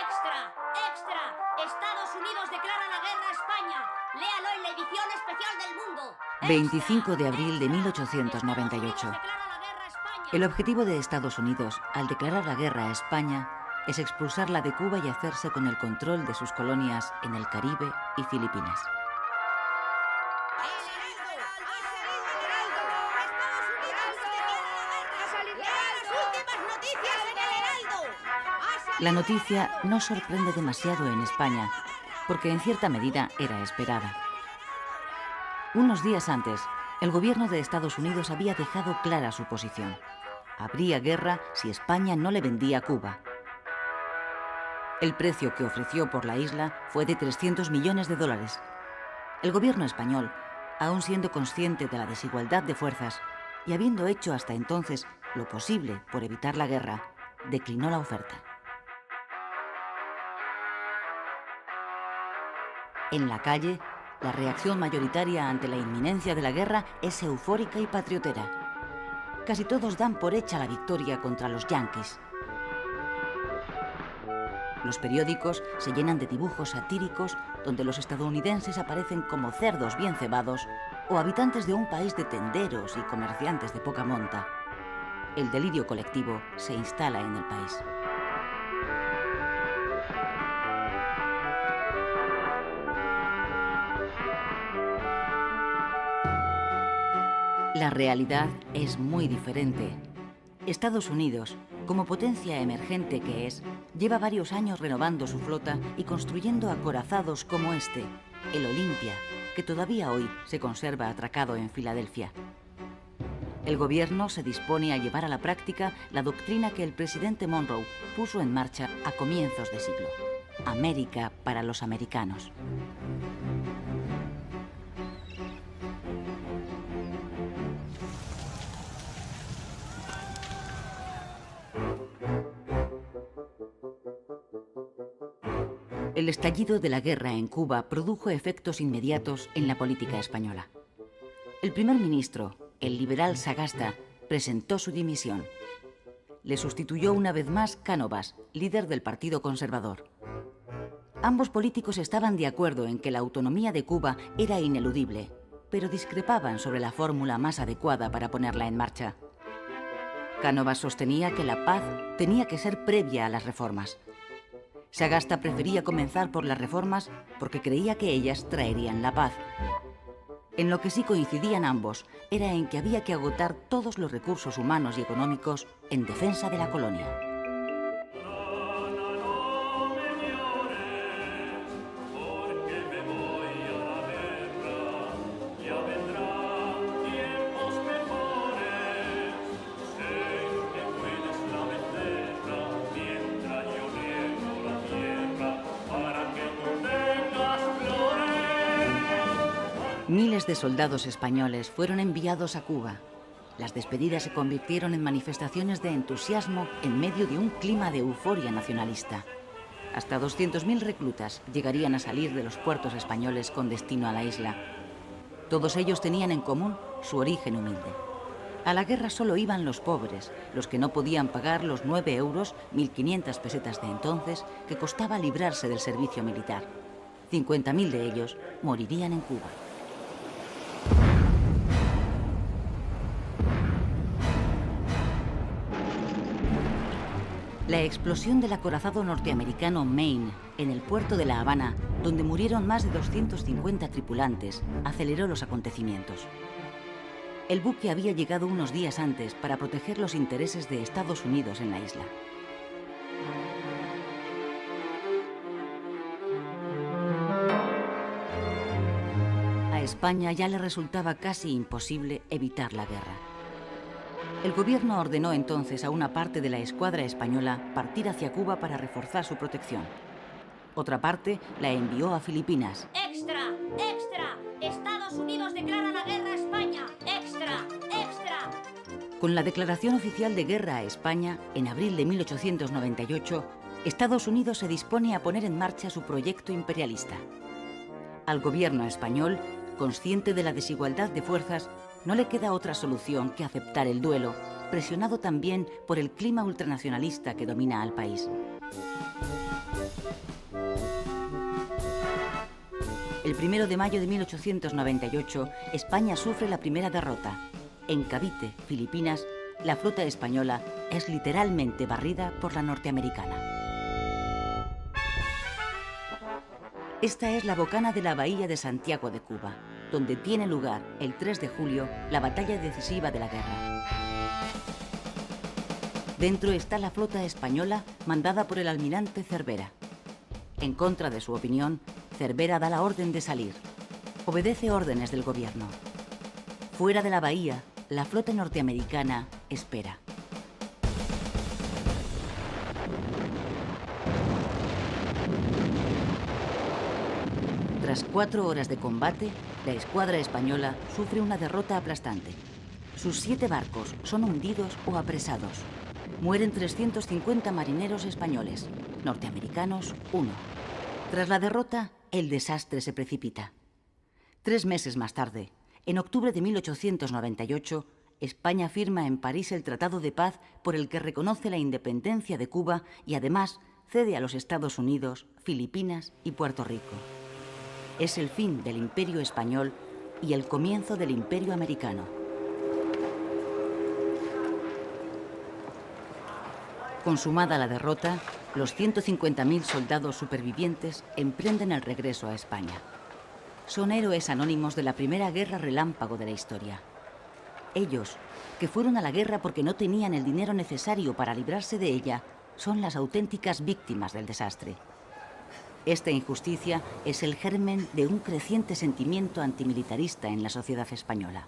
¡Extra! ¡Extra! Estados Unidos declara la guerra a España. Léalo en la edición especial del mundo. 25 de abril de 1898. El objetivo de Estados Unidos, al declarar la guerra a España, es expulsarla de Cuba y hacerse con el control de sus colonias en el Caribe y Filipinas. La noticia no sorprende demasiado en España, porque en cierta medida era esperada. Unos días antes, el gobierno de Estados Unidos había dejado clara su posición. Habría guerra si España no le vendía Cuba. El precio que ofreció por la isla fue de 300 millones de dólares. El gobierno español, aún siendo consciente de la desigualdad de fuerzas y habiendo hecho hasta entonces lo posible por evitar la guerra, declinó la oferta. En la calle, la reacción mayoritaria ante la inminencia de la guerra es eufórica y patriotera. Casi todos dan por hecha la victoria contra los yanquis. Los periódicos se llenan de dibujos satíricos donde los estadounidenses aparecen como cerdos bien cebados o habitantes de un país de tenderos y comerciantes de poca monta. El delirio colectivo se instala en el país. La realidad es muy diferente. Estados Unidos, como potencia emergente que es, lleva varios años renovando su flota y construyendo acorazados como este, el Olympia, que todavía hoy se conserva atracado en Filadelfia. El gobierno se dispone a llevar a la práctica la doctrina que el presidente Monroe puso en marcha a comienzos de siglo: América para los americanos. El estallido de la guerra en Cuba produjo efectos inmediatos en la política española. El primer ministro, el liberal Sagasta, presentó su dimisión. Le sustituyó una vez más Cánovas, líder del Partido Conservador. Ambos políticos estaban de acuerdo en que la autonomía de Cuba era ineludible, pero discrepaban sobre la fórmula más adecuada para ponerla en marcha. Cánovas sostenía que la paz tenía que ser previa a las reformas. Sagasta prefería comenzar por las reformas porque creía que ellas traerían la paz. En lo que sí coincidían ambos era en que había que agotar todos los recursos humanos y económicos en defensa de la colonia. Miles de soldados españoles fueron enviados a Cuba. Las despedidas se convirtieron en manifestaciones de entusiasmo en medio de un clima de euforia nacionalista. Hasta 200.000 reclutas llegarían a salir de los puertos españoles con destino a la isla. Todos ellos tenían en común su origen humilde. A la guerra solo iban los pobres, los que no podían pagar los 9 euros, 1.500 pesetas de entonces, que costaba librarse del servicio militar. 50.000 de ellos morirían en Cuba. La explosión del acorazado norteamericano Maine en el puerto de La Habana, donde murieron más de 250 tripulantes, aceleró los acontecimientos. El buque había llegado unos días antes para proteger los intereses de Estados Unidos en la isla. A España ya le resultaba casi imposible evitar la guerra. El gobierno ordenó entonces a una parte de la escuadra española partir hacia Cuba para reforzar su protección. Otra parte la envió a Filipinas. ¡Extra! ¡Extra! Estados Unidos declara la guerra a España. ¡Extra! ¡Extra! Con la declaración oficial de guerra a España, en abril de 1898, Estados Unidos se dispone a poner en marcha su proyecto imperialista. Al gobierno español, consciente de la desigualdad de fuerzas, no le queda otra solución que aceptar el duelo, presionado también por el clima ultranacionalista que domina al país. El 1 de mayo de 1898, España sufre la primera derrota. En Cavite, Filipinas, la flota española es literalmente barrida por la norteamericana. Esta es la bocana de la bahía de Santiago de Cuba, donde tiene lugar el 3 de julio la batalla decisiva de la guerra. Dentro está la flota española mandada por el almirante Cervera. En contra de su opinión, Cervera da la orden de salir. Obedece órdenes del gobierno. Fuera de la bahía, la flota norteamericana espera. Tras 4 horas de combate, la escuadra española sufre una derrota aplastante. Sus 7 barcos son hundidos o apresados. Mueren 350 marineros españoles, norteamericanos 1. Tras la derrota, el desastre se precipita. 3 meses más tarde, en octubre de 1898, España firma en París el Tratado de Paz por el que reconoce la independencia de Cuba y además cede a los Estados Unidos, Filipinas y Puerto Rico. Es el fin del Imperio español y el comienzo del Imperio americano. Consumada la derrota, los 150.000 soldados supervivientes emprenden el regreso a España. Son héroes anónimos de la primera guerra relámpago de la historia. Ellos, que fueron a la guerra porque no tenían el dinero necesario para librarse de ella, son las auténticas víctimas del desastre. Esta injusticia es el germen de un creciente sentimiento antimilitarista en la sociedad española.